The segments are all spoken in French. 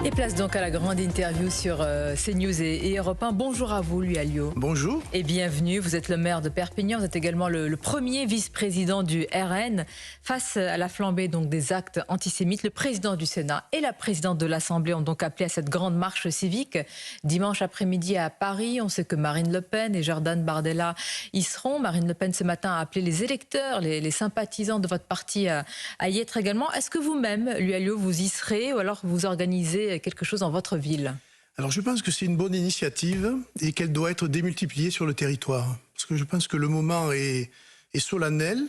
Et place donc à la grande interview sur CNews et Europe 1. Bonjour à vous, Louis Alliot. Bonjour. Et bienvenue. Vous êtes le maire de Perpignan. Vous êtes également le premier vice-président du RN. Face à la flambée donc, des actes antisémites, le président du Sénat et la présidente de l'Assemblée ont donc appelé à cette grande marche civique dimanche après-midi à Paris. On sait que Marine Le Pen et Jordan Bardella y seront. Marine Le Pen ce matin a appelé les électeurs, les sympathisants de votre parti à y être également. Est-ce que vous-même, Louis Alliot, vous y serez ou alors vous organisez quelque chose dans votre ville? Alors je pense que c'est une bonne initiative et qu'elle doit être démultipliée sur le territoire. Parce que je pense que le moment est solennel,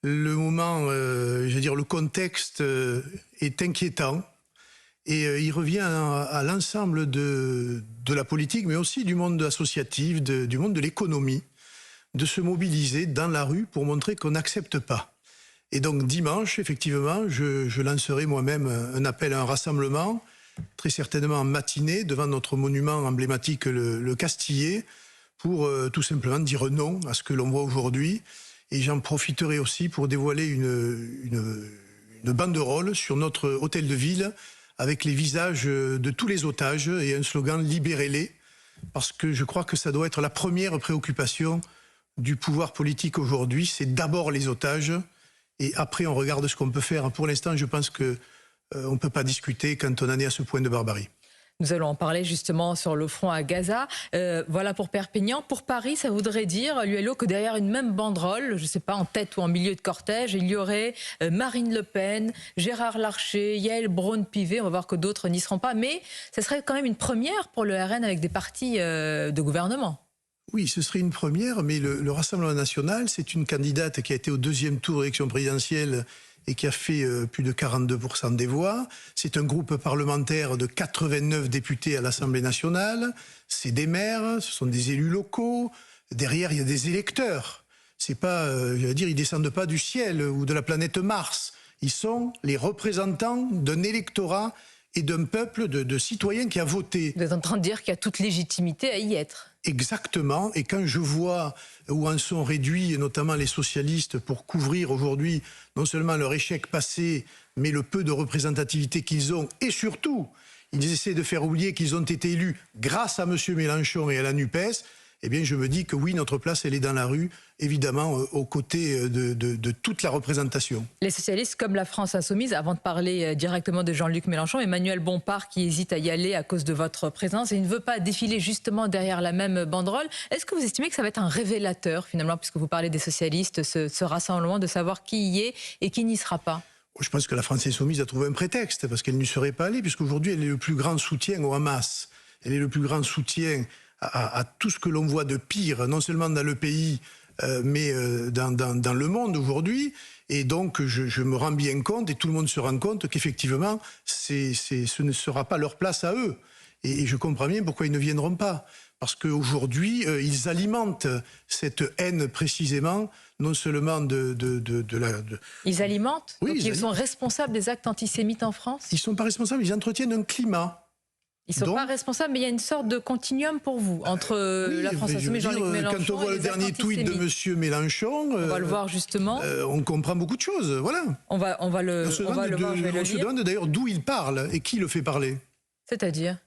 le moment, je veux dire, le contexte est inquiétant et il revient à l'ensemble de la politique, mais aussi du monde associatif, du monde de l'économie, de se mobiliser dans la rue pour montrer qu'on n'accepte pas. Et donc dimanche, effectivement, je lancerai moi-même un appel à un rassemblement, très certainement en matinée, devant notre monument emblématique, le Castillet, pour tout simplement dire non à ce que l'on voit aujourd'hui. Et j'en profiterai aussi pour dévoiler une banderole sur notre hôtel de ville, avec les visages de tous les otages et un slogan « Libérez-les », parce que je crois que ça doit être la première préoccupation du pouvoir politique aujourd'hui, c'est d'abord les otages, et après on regarde ce qu'on peut faire. Pour l'instant, je pense que on ne peut pas discuter quand on en est à ce point de barbarie. Nous allons en parler justement sur le front à Gaza. Voilà pour Perpignan. Pour Paris, ça voudrait dire, Louis Alliot, que derrière une même banderole, je ne sais pas, en tête ou en milieu de cortège, il y aurait Marine Le Pen, Gérard Larcher, Yael Braun-Pivet. On va voir que d'autres n'y seront pas. Mais ce serait quand même une première pour le RN avec des partis de gouvernement. Oui, ce serait une première, mais le Rassemblement national, c'est une candidate qui a été au deuxième tour de l'élection présidentielle et qui a fait plus de 42% des voix. C'est un groupe parlementaire de 89 députés à l'Assemblée nationale. C'est des maires, ce sont des élus locaux. Derrière, il y a des électeurs. C'est pas, je veux dire, ils descendent pas du ciel ou de la planète Mars. Ils sont les représentants d'un électorat et d'un peuple de citoyens qui a voté. Vous êtes en train de dire qu'il y a toute légitimité à y être. Exactement, et quand je vois où en sont réduits, notamment les socialistes, pour couvrir aujourd'hui non seulement leur échec passé, mais le peu de représentativité qu'ils ont, et surtout, ils essaient de faire oublier qu'ils ont été élus grâce à M. Mélenchon et à la NUPES, eh bien je me dis que oui, notre place, elle est dans la rue, évidemment, aux côtés de toute la représentation. Les socialistes, comme la France insoumise, avant de parler directement de Jean-Luc Mélenchon, Emmanuel Bompard qui hésite à y aller à cause de votre présence et il ne veut pas défiler justement derrière la même banderole. Est-ce que vous estimez que ça va être un révélateur, finalement, puisque vous parlez des socialistes, ce rassemblement, de savoir qui y est et qui n'y sera pas? Je pense que la France insoumise a trouvé un prétexte, parce qu'elle n'y serait pas allée, puisqu'aujourd'hui, elle est le plus grand soutien au Hamas. Elle est le plus grand soutien à tout ce que l'on voit de pire, non seulement dans le pays, mais dans le monde aujourd'hui. Et donc, je me rends bien compte, et tout le monde se rend compte, qu'effectivement, ce ne sera pas leur place à eux. Et je comprends bien pourquoi ils ne viendront pas. Parce qu'aujourd'hui, ils alimentent cette haine précisément, non seulement Ils alimentent? Oui, ils sont responsables des actes antisémites en France? Ils ne sont pas responsables, ils entretiennent un climat. Ils ne sont pas responsables, mais il y a une sorte de continuum pour vous, entre la France insoumise, Jean-Luc Mélenchon. Quand on voit le dernier tweet de M. Mélenchon, on va le voir justement. On comprend beaucoup de choses, voilà. On va le voir, je vais le lire. On se demande d'ailleurs d'où il parle et qui le fait parler. C'est-à-dire?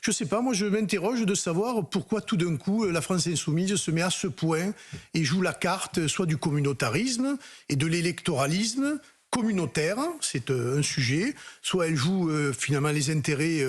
Je ne sais pas, moi je m'interroge de savoir pourquoi tout d'un coup la France insoumise se met à ce point et joue la carte soit du communautarisme et de l'électoralisme communautaire, c'est un sujet, soit elle joue finalement les intérêts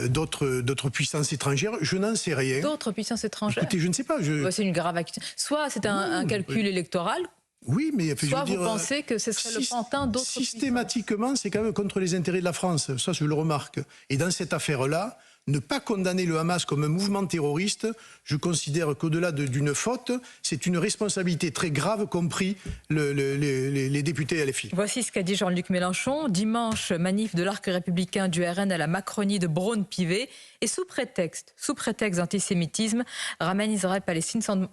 d'autres puissances étrangères, je n'en sais rien. D'autres puissances étrangères? Écoutez, je ne sais pas. C'est une grave accusation. Soit c'est un calcul électoral, oui, mais soit vous pensez que ce serait le pantin d'autres puissances. Systématiquement, c'est quand même contre les intérêts de la France, ça je le remarque. Et dans cette affaire-là, ne pas condamner le Hamas comme un mouvement terroriste, je considère qu'au-delà d'une faute, c'est une responsabilité très grave, compris les députés LFI. Voici ce qu'a dit Jean-Luc Mélenchon. Dimanche, manif de l'arc républicain du RN à la Macronie de Braun-Pivet. Et sous prétexte d'antisémitisme, ramène Israël-Palestine sans...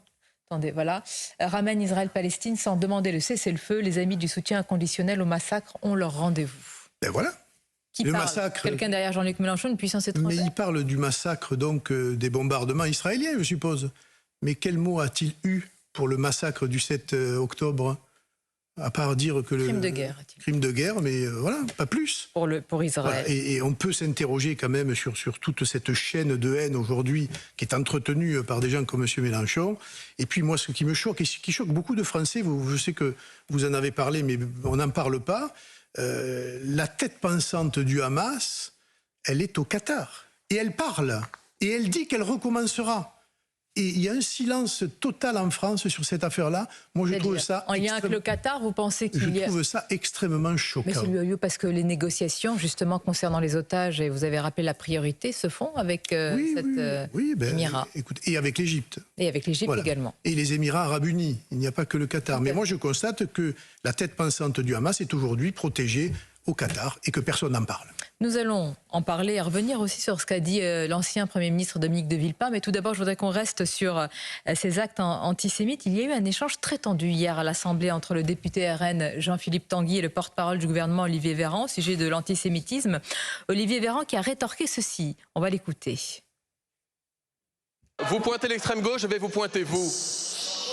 Attendez, voilà. Ramène Israël-Palestine sans demander le cessez-le-feu. Les amis du soutien inconditionnel au massacre ont leur rendez-vous. Ben voilà. Qui le parle? Massacre. Quelqu'un derrière Jean-Luc Mélenchon, une puissance étrangère? Mais il parle du massacre donc des bombardements israéliens, je suppose. Mais quel mot a-t-il eu pour le massacre du 7 octobre à part dire que crime de guerre. Crime de guerre, mais voilà, pas plus. Pour Israël. Voilà. Et on peut s'interroger quand même sur toute cette chaîne de haine aujourd'hui qui est entretenue par des gens comme M. Mélenchon. Et puis moi, ce qui me choque, et ce qui choque beaucoup de Français, je sais que vous en avez parlé, mais on n'en parle pas, la tête pensante du Hamas, elle est au Qatar. Et elle parle. Et elle dit qu'elle recommencera. Et il y a un silence total en France sur cette affaire-là. Moi, je trouve ça... En lien avec le Qatar, vous pensez qu'il y a... Je trouve ça extrêmement choquant. Mais c'est lieu parce que les négociations, justement, concernant les otages, et vous avez rappelé la priorité, se font avec Émirats. Écoute, et avec l'Égypte. Et avec l'Égypte également. Et les Émirats arabes unis. Il n'y a pas que le Qatar. Mais moi, je constate que la tête pensante du Hamas est aujourd'hui protégée au Qatar et que personne n'en parle. Nous allons en parler et revenir aussi sur ce qu'a dit l'ancien Premier ministre Dominique de Villepin. Mais tout d'abord, je voudrais qu'on reste sur ces actes antisémites. Il y a eu un échange très tendu hier à l'Assemblée entre le député RN Jean-Philippe Tanguy et le porte-parole du gouvernement Olivier Véran au sujet de l'antisémitisme. Olivier Véran qui a rétorqué ceci. On va l'écouter. Vous pointez l'extrême gauche, je vais vous pointer vous.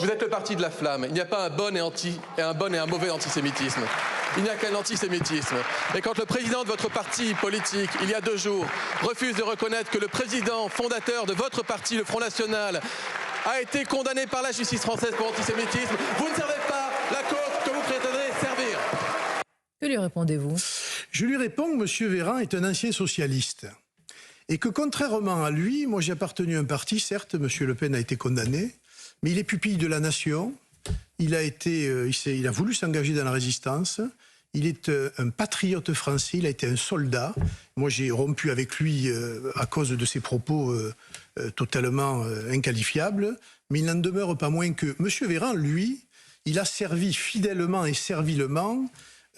Vous êtes le parti de la flamme. Il n'y a pas un bon et un mauvais antisémitisme. Il n'y a qu'un antisémitisme. Et quand le président de votre parti politique, il y a 2 jours, refuse de reconnaître que le président fondateur de votre parti, le Front National, a été condamné par la justice française pour antisémitisme, vous ne servez pas la cause que vous prétendez servir. Que lui répondez-vous? Je lui réponds que M. Véran est un ancien socialiste. Et que contrairement à lui, moi j'ai appartenu à un parti, certes, M. Le Pen a été condamné, mais il est pupille de la nation, il a voulu s'engager dans la résistance, il est un patriote français, il a été un soldat. Moi j'ai rompu avec lui à cause de ses propos totalement inqualifiables, mais il n'en demeure pas moins que M. Véran, lui, il a servi fidèlement et servilement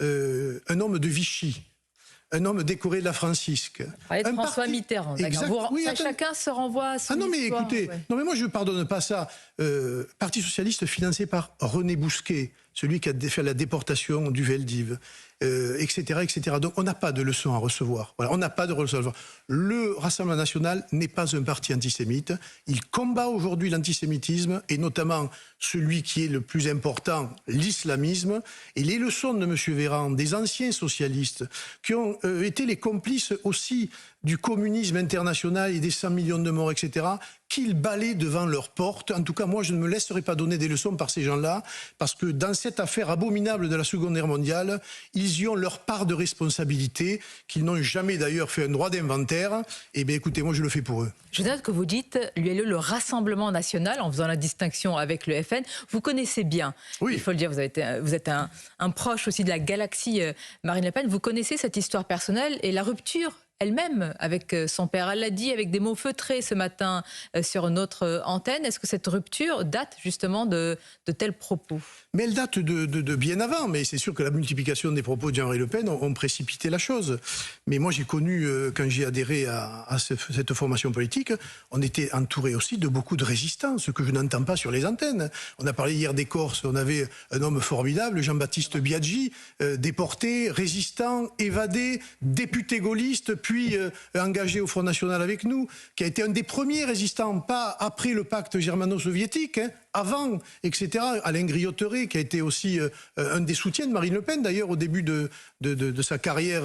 un homme de Vichy. Un homme décoré de la Francisque. François Mitterrand, d'accord. Chacun se renvoie à son non mais histoire, écoutez, non mais moi je ne pardonne pas ça. Parti socialiste financé par René Bousquet, celui qui a fait la déportation du Veldiv, etc., etc. Donc on n'a pas de leçon à recevoir. Voilà, on n'a pas de leçon à recevoir. Le Rassemblement national n'est pas un parti antisémite. Il combat aujourd'hui l'antisémitisme et notamment celui qui est le plus important, l'islamisme. Et les leçons de M. Véran, des anciens socialistes, qui ont été les complices aussi du communisme international et des 100 millions de morts, etc., qu'ils balaient devant leur porte. En tout cas, moi, je ne me laisserai pas donner des leçons par ces gens-là, parce que dans cette affaire abominable de la Seconde Guerre mondiale, ils y ont leur part de responsabilité, qu'ils n'ont jamais d'ailleurs fait un droit d'inventaire. Eh bien, écoutez, moi, je le fais pour eux. Je note que vous dites, l'ULE, le Rassemblement national, en faisant la distinction avec le FN, vous connaissez bien, oui. Il faut le dire, vous êtes un proche aussi de la galaxie Marine Le Pen, vous connaissez cette histoire personnelle et la rupture elle-même avec son père. Elle l'a dit avec des mots feutrés ce matin sur notre antenne. Est-ce que cette rupture date justement de tels propos? Mais elle date de bien avant. Mais c'est sûr que la multiplication des propos de Jean-Marie Le Pen ont précipité la chose. Mais moi, j'ai connu, quand j'ai adhéré à cette formation politique, on était entouré aussi de beaucoup de résistants, ce que je n'entends pas sur les antennes. On a parlé hier des Corses. On avait un homme formidable, Jean-Baptiste Biaggi, déporté, résistant, évadé, député gaulliste, puis engagé au Front National avec nous, qui a été un des premiers résistants, pas après le pacte germano-soviétique, avant, etc. Alain Griotteret, qui a été aussi un des soutiens de Marine Le Pen, d'ailleurs, au début de sa carrière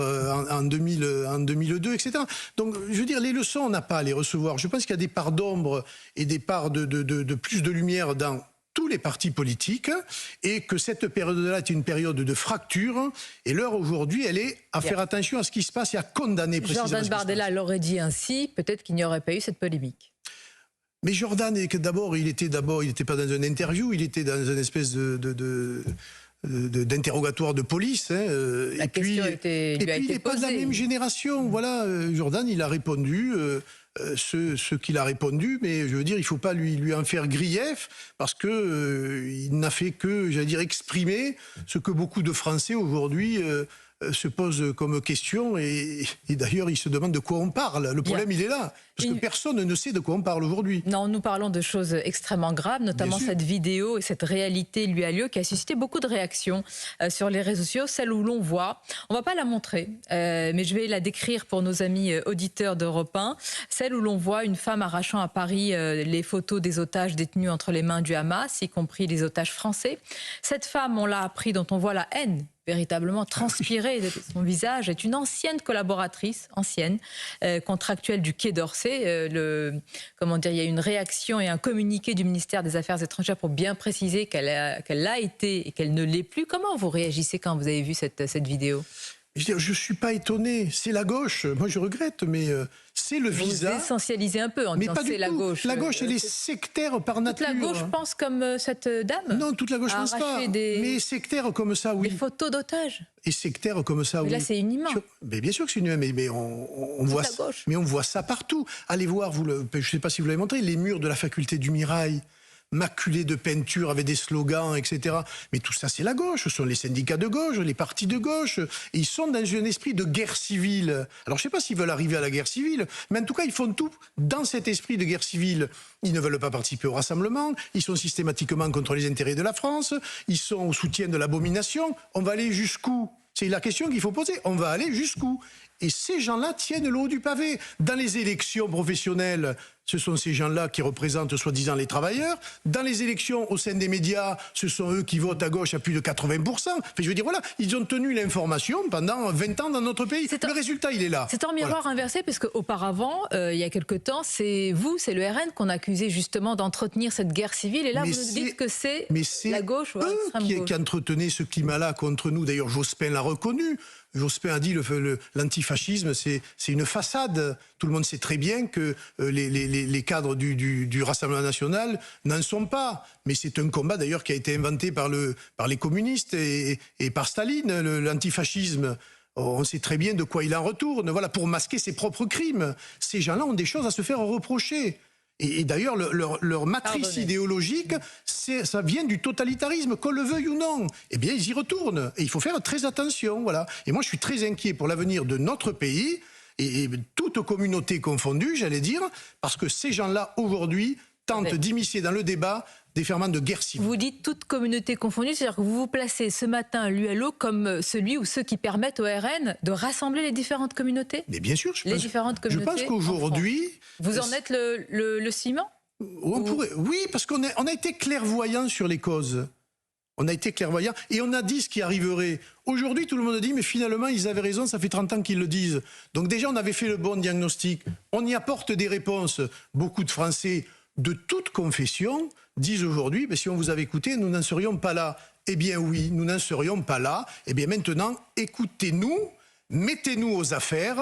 en 2002, etc. Donc, je veux dire, les leçons, on n'a pas à les recevoir. Je pense qu'il y a des parts d'ombre et des parts de plus de lumière dans tous les partis politiques, et que cette période-là est une période de fracture, et l'heure aujourd'hui, elle est à faire attention à ce qui se passe et à condamner précisément. Jordan Bardella l'aurait dit ainsi, peut-être qu'il n'y aurait pas eu cette polémique. Mais Jordan, il n'était pas dans une interview, il était dans une espèce d'interrogatoire de police. Hein, La question lui a été posée. Il n'est pas de la même génération. Voilà, Jordan, il a répondu ce qu'il a répondu, mais je veux dire, il ne faut pas lui en faire grief, parce que il n'a fait que, j'allais dire, exprimer ce que beaucoup de Français aujourd'hui se pose comme question et d'ailleurs il se demande de quoi on parle. Le problème il est là, parce que personne ne sait de quoi on parle aujourd'hui. Non, nous parlons de choses extrêmement graves, notamment cette vidéo et cette réalité lui a lieu qui a suscité beaucoup de réactions sur les réseaux sociaux, celle où l'on voit, on ne va pas la montrer, mais je vais la décrire pour nos amis auditeurs d'Europe 1, celle où l'on voit une femme arrachant à Paris les photos des otages détenus entre les mains du Hamas, y compris les otages français. Cette femme, on l'a appris, dont on voit la haine véritablement transpirée de son visage, est une ancienne collaboratrice, contractuelle du Quai d'Orsay. Comment dire, il y a une réaction et un communiqué du ministère des Affaires étrangères pour bien préciser qu'elle l'a été et qu'elle ne l'est plus. Comment vous réagissez quand vous avez vu cette vidéo ? Je ne suis pas étonné, c'est la gauche. Moi, je regrette, mais c'est le visa. Vous essentialisez un peu en disant c'est la gauche. La gauche, elle est sectaire par nature. Toute la gauche pense comme cette dame ? Non, toute la gauche ne pense pas. Mais sectaire comme ça, oui. Des photos d'otages. Et sectaire comme ça, oui. Mais là, c'est inhumain. Mais bien sûr que c'est inhumain, mais on voit ça. Mais on voit ça partout. Allez voir, je ne sais pas si vous l'avez montré, les murs de la faculté du Mirail, maculés de peinture avec des slogans, etc. Mais tout ça, c'est la gauche. Ce sont les syndicats de gauche, les partis de gauche. Et ils sont dans un esprit de guerre civile. Alors, je ne sais pas s'ils veulent arriver à la guerre civile, mais en tout cas, ils font tout dans cet esprit de guerre civile. Ils ne veulent pas participer au rassemblement. Ils sont systématiquement contre les intérêts de la France. Ils sont au soutien de l'abomination. On va aller jusqu'où ? C'est la question qu'il faut poser. On va aller jusqu'où ? Et ces gens-là tiennent le haut du pavé. Dans les élections professionnelles, ce sont ces gens-là qui représentent soi-disant les travailleurs. Dans les élections au sein des médias, ce sont eux qui votent à gauche à plus de 80%. Enfin, je veux dire, voilà, ils ont tenu l'information pendant 20 ans dans notre pays. Le résultat, il est là. C'est un miroir inversé, parce qu'auparavant, il y a quelque temps, c'est le RN, qu'on accusait justement d'entretenir cette guerre civile. Et là, vous nous dites que c'est la gauche ou l'extrême gauche. Qui entretenait ce climat-là contre nous. D'ailleurs, Jospin l'a reconnu. Jospin a dit l'antifascisme, c'est une façade. Tout le monde sait très bien que les cadres du Rassemblement national n'en sont pas. Mais c'est un combat d'ailleurs qui a été inventé par les communistes et par Staline, l'antifascisme. On sait très bien de quoi il en retourne. Voilà, pour masquer ses propres crimes. Ces gens-là ont des choses à se faire reprocher. Et d'ailleurs, leur matrice idéologique, ça vient du totalitarisme, qu'on le veuille ou non. Eh bien, ils y retournent. Et il faut faire très attention, voilà. Et moi, je suis très inquiet pour l'avenir de notre pays, et toute communauté confondue, j'allais dire, parce que ces gens-là, aujourd'hui, tentent d'immiscer dans le débat des ferments de guerre civile. Vous dites toute communauté confondue, c'est-à-dire que vous vous placez ce matin, l'ULO, comme celui ou ceux qui permettent au RN de rassembler les différentes communautés ? Mais bien sûr, je pense qu'aujourd'hui... Vous en êtes le ciment ? Oui, parce qu'on a été clairvoyants sur les causes. On a été clairvoyants et on a dit ce qui arriverait. Aujourd'hui, tout le monde dit, mais finalement, ils avaient raison, ça fait 30 ans qu'ils le disent. Donc déjà, on avait fait le bon diagnostic. On y apporte des réponses. Beaucoup de Français de toute confession disent aujourd'hui, si on vous avait écouté, nous n'en serions pas là. Eh bien oui, nous n'en serions pas là. Eh bien maintenant, écoutez-nous, mettez-nous aux affaires,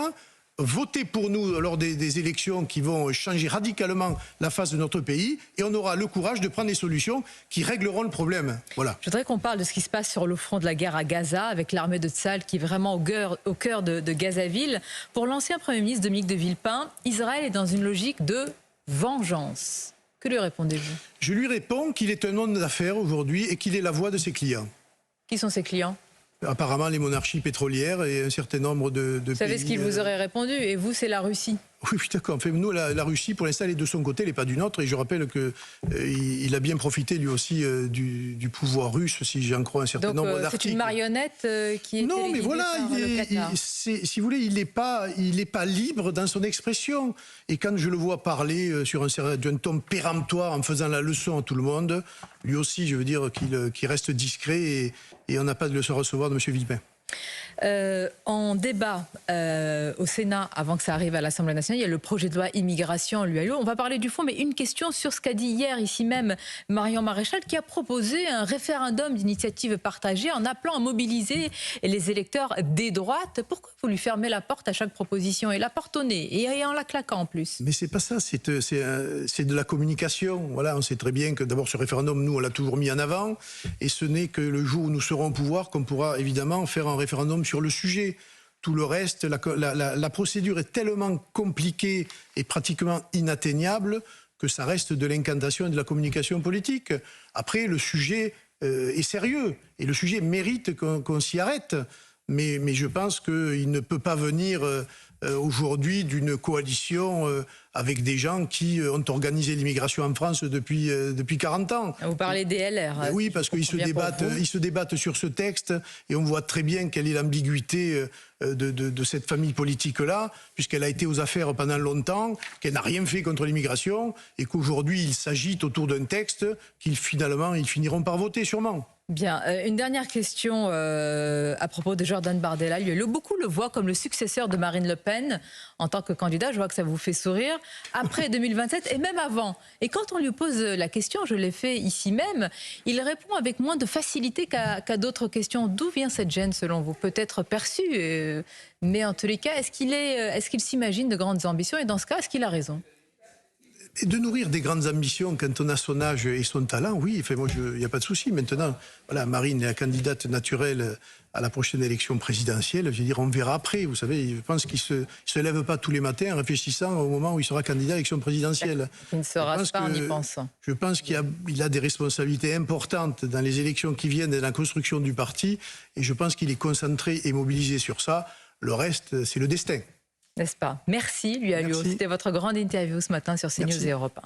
votez pour nous lors des élections qui vont changer radicalement la face de notre pays et on aura le courage de prendre des solutions qui régleront le problème. Voilà. Je voudrais qu'on parle de ce qui se passe sur le front de la guerre à Gaza avec l'armée de Tsahal qui est vraiment au cœur de Gazaville. Pour l'ancien Premier ministre Dominique de Villepin, Israël est dans une logique de vengeance. Que lui répondez-vous ? Je lui réponds qu'il est un homme d'affaires aujourd'hui et qu'il est la voix de ses clients. Qui sont ses clients ? Apparemment les monarchies pétrolières et un certain nombre de pays... Vous savez ce qu'il vous aurait répondu, et vous, c'est la Russie. Oui, d'accord. Enfin, nous, la Russie, pour l'instant, elle est de son côté, elle n'est pas du nôtre. Et je rappelle qu'il a bien profité, lui aussi, du pouvoir russe, si j'en crois un certain nombre d'articles. Donc, c'est une marionnette qui est non, mais voilà, si vous voulez, il n'est pas libre dans son expression. Et quand je le vois parler sur d'un ton péremptoire, en faisant la leçon à tout le monde, lui aussi, je veux dire qu'il reste discret et on n'a pas de leçon à recevoir de M. Villepin. En débat au Sénat, avant que ça arrive à l'Assemblée nationale, il y a le projet de loi immigration, l'UALO. On va parler du fond, mais une question sur ce qu'a dit hier, ici même, Marion Maréchal, qui a proposé un référendum d'initiative partagée en appelant à mobiliser les électeurs des droites. Pourquoi vous lui fermez la porte à chaque proposition et la porte au nez, et en la claquant en plus? Mais c'est pas ça, c'est de la communication. Voilà, on sait très bien que d'abord ce référendum, nous, on l'a toujours mis en avant, et ce n'est que le jour où nous serons au pouvoir qu'on pourra évidemment faire un référendum sur le sujet. Tout le reste, la procédure est tellement compliquée et pratiquement inatteignable que ça reste de l'incantation et de la communication politique. Après, le sujet est sérieux et le sujet mérite qu'on s'y arrête. mais je pense qu'il ne peut pas venir aujourd'hui d'une coalition avec des gens qui ont organisé l'immigration en France depuis 40 ans. Vous parlez des LR. Oui, parce qu'ils se débattent sur ce texte et on voit très bien quelle est l'ambiguïté de cette famille politique-là, puisqu'elle a été aux affaires pendant longtemps, qu'elle n'a rien fait contre l'immigration et qu'aujourd'hui ils s'agitent autour d'un texte qu'ils finiront par voter sûrement. Bien, une dernière question à propos de Jordan Bardella. Beaucoup le voient comme le successeur de Marine Le Pen en tant que candidat. Je vois que ça vous fait sourire. Après 2027 et même avant. Et quand on lui pose la question, je l'ai fait ici même, il répond avec moins de facilité qu'à d'autres questions. D'où vient cette gêne selon vous? Peut-être perçue, mais en tous les cas, est-ce qu'il s'imagine de grandes ambitions? Et dans ce cas, est-ce qu'il a raison? Et de nourrir des grandes ambitions quand on a son âge et son talent, oui, enfin, moi, il n'y a pas de souci. Maintenant, voilà, Marine est la candidate naturelle à la prochaine élection présidentielle. Je veux dire, on verra après. Vous savez, je pense qu'il ne se lève pas tous les matins en réfléchissant au moment où il sera candidat à l'élection présidentielle. Il ne se rase pas en y pensant. Je pense qu'il a des responsabilités importantes dans les élections qui viennent et dans la construction du parti. Et je pense qu'il est concentré et mobilisé sur ça. Le reste, c'est le destin. N'est-ce pas? Merci, lui. C'était votre grande interview ce matin sur CNews et Europe 1.